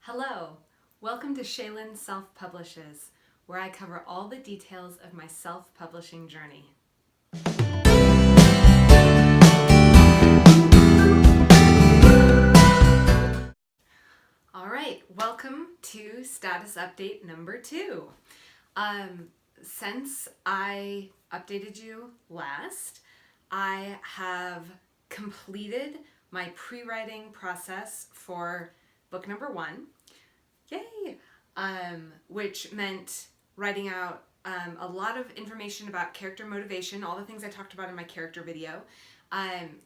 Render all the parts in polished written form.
Hello, welcome to Shaylin Self-Publishes, where I cover all the details of my self-publishing journey. All right, welcome to status update number 2. Since I updated you last, I have completed my pre-writing process for book number 1. Yay! Which meant writing out a lot of information about character motivation, all the things I talked about in my character video.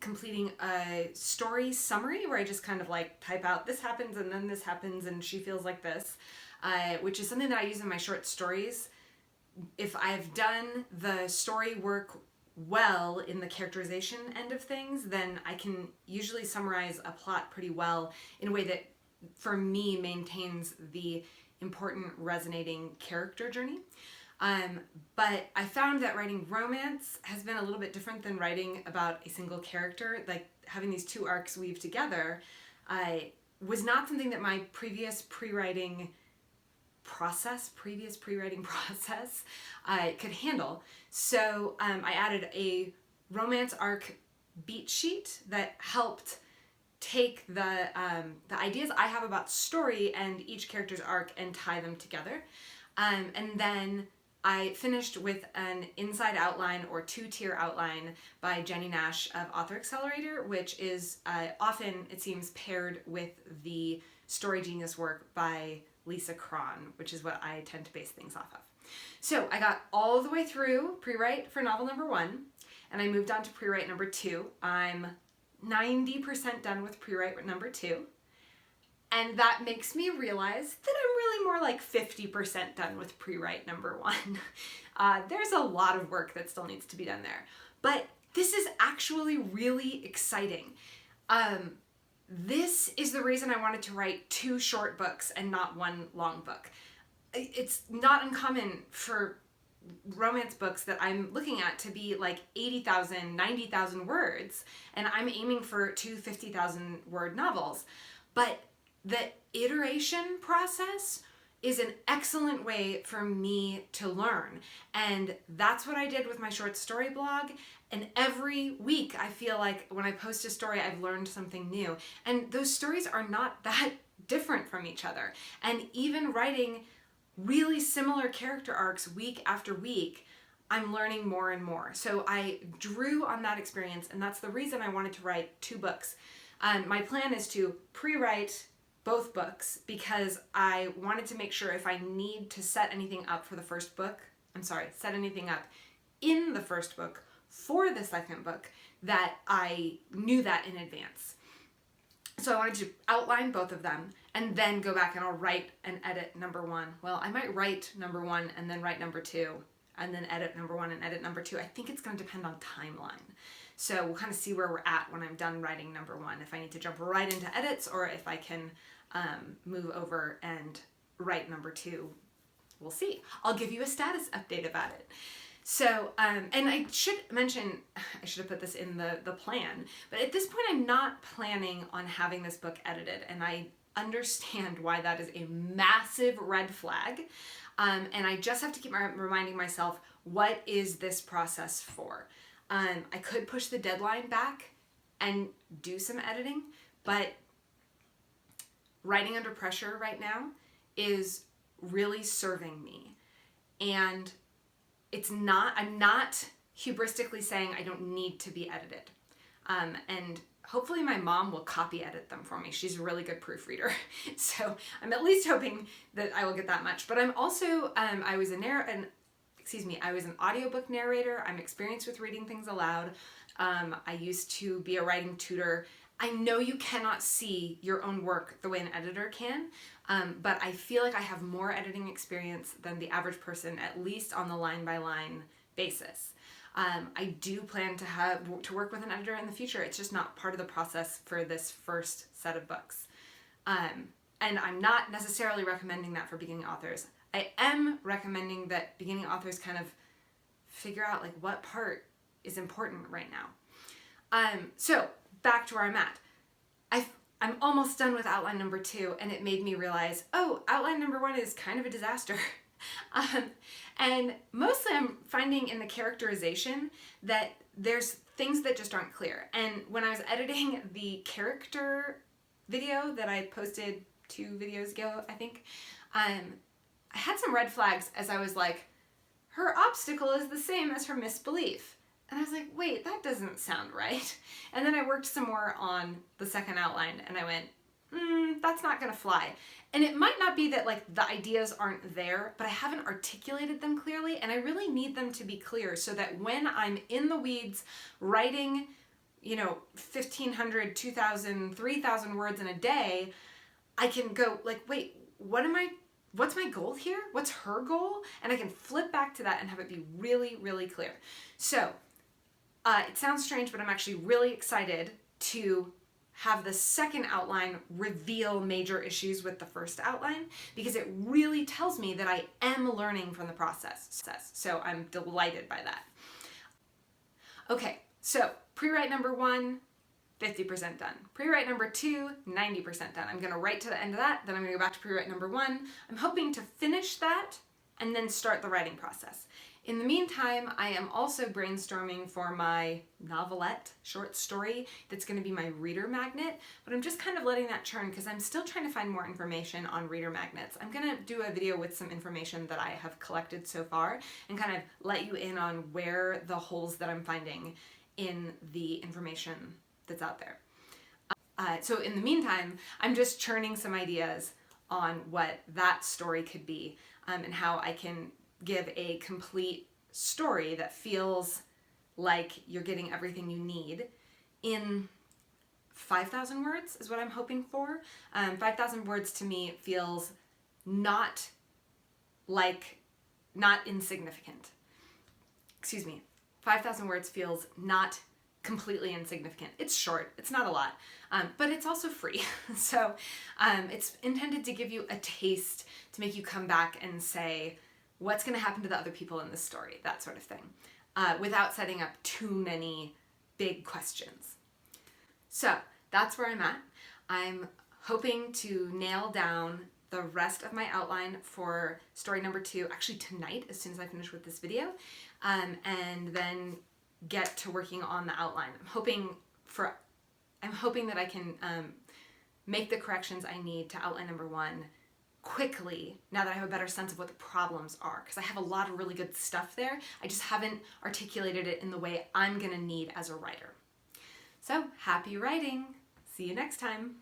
Completing a story summary where I just kind of like type out this happens and then this happens and she feels like this, which is something that I use in my short stories. If I've done the story work well in the characterization end of things, then I can usually summarize a plot pretty well in a way that for me maintains the important resonating character journey. But I found that writing romance has been a little bit different than writing about a single character. Like having these two arcs weave together was not something that my previous pre-writing process could handle. So I added a romance arc beat sheet that helped take the ideas I have about story and each character's arc and tie them together. And then I finished with an inside outline or 2-tier outline by Jennie Nash of Author Accelerator, which is often, it seems, paired with the Story Genius work by Cron, which is what I tend to base things off of. So I got all the way through pre-write for novel number 1, and I moved on to pre-write number 2. I'm 90% done with pre-write number 2, and that makes me realize that I'm really more like 50% done with pre-write number 1. There's a lot of work that still needs to be done there, but this is actually really exciting. This is the reason I wanted to write 2 short books and not 1 long book. It's not uncommon for romance books that I'm looking at to be like 80,000, 90,000 words, and I'm aiming for 2 50,000 word novels. But the iteration process is an excellent way for me to learn, and that's what I did with my short story blog. And every week I feel like when I post a story, I've learned something new, and those stories are not that different from each other. And even writing really similar character arcs week after week, I'm learning more and more. So I drew on that experience, and that's the reason I wanted to write 2 books. My plan is to pre-write both books because I wanted to make sure if I need to set anything up for the first book, set anything up in the first book for the second book, that I knew that in advance. So I wanted to outline both of them and then go back and I'll write and edit number 1. Well, I might write number 1 and then write number 2 and then edit number 1 and edit number 2. I think it's going to depend on timeline. So we'll kind of see where we're at when I'm done writing number 1, if I need to jump right into edits or if I can move over and write number 2. We'll see. I'll give you a status update about it. So, and I should mention, I should have put this in the plan, but at this point I'm not planning on having this book edited, and I understand why that is a massive red flag, and I just have to keep reminding myself, what is this process for? I could push the deadline back and do some editing, but writing under pressure right now is really serving me, and I'm not hubristically saying I don't need to be edited. And hopefully my mom will copy edit them for me. She's a really good proofreader. So I'm at least hoping that I will get that much. But I'm also, I was an audiobook narrator. I'm experienced with reading things aloud. I used to be a writing tutor. I know you cannot see your own work the way an editor can, but I feel like I have more editing experience than the average person, at least on the line-by-line basis. I do plan to work with an editor in the future. It's just not part of the process for this first set of books. And I'm not necessarily recommending that for beginning authors. I am recommending that beginning authors kind of figure out like what part is important right now. So back to where I'm at. I'm almost done with outline number 2, and it made me realize, oh, outline number 1 is kind of a disaster. And mostly I'm finding in the characterization that there's things that just aren't clear. And when I was editing the character video that I posted 2 videos ago, I think, I had some red flags as I was like, her obstacle is the same as her misbelief. And I was like, wait, that doesn't sound right. And then I worked some more on the second outline and I went, that's not gonna fly. And it might not be that like the ideas aren't there, but I haven't articulated them clearly, and I really need them to be clear so that when I'm in the weeds writing, 1,500, 2,000, 3,000 words in a day, I can go like, wait, what's my goal here? What's her goal? And I can flip back to that and have it be really, really clear. So it sounds strange, but I'm actually really excited to have the second outline reveal major issues with the first outline, because it really tells me that I am learning from the process. So I'm delighted by that. Okay, so pre-write number 1, 50% done. Pre-write number 2, 90% done. I'm gonna write to the end of that, then I'm gonna go back to pre-write number 1. I'm hoping to finish that and then start the writing process. In the meantime, I am also brainstorming for my novelette short story that's going to be my reader magnet, but I'm just kind of letting that churn because I'm still trying to find more information on reader magnets. I'm going to do a video with some information that I have collected so far and kind of let you in on where the holes that I'm finding in the information that's out there. So in the meantime, I'm just churning some ideas on what that story could be, and how I can give a complete story that feels like you're getting everything you need in 5,000 words is what I'm hoping for. 5,000 words to me feels not insignificant. Excuse me. 5,000 words feels not completely insignificant. It's short, it's not a lot, but it's also free. So it's intended to give you a taste, to make you come back and say, what's going to happen to the other people in this story, that sort of thing, without setting up too many big questions. So that's where I'm at. I'm hoping to nail down the rest of my outline for story number 2, actually tonight, as soon as I finish with this video, and then get to working on the outline. I'm hoping that I can make the corrections I need to outline number 1 quickly, now that I have a better sense of what the problems are, because I have a lot of really good stuff there. I just haven't articulated it in the way I'm gonna need as a writer. So happy writing! See you next time.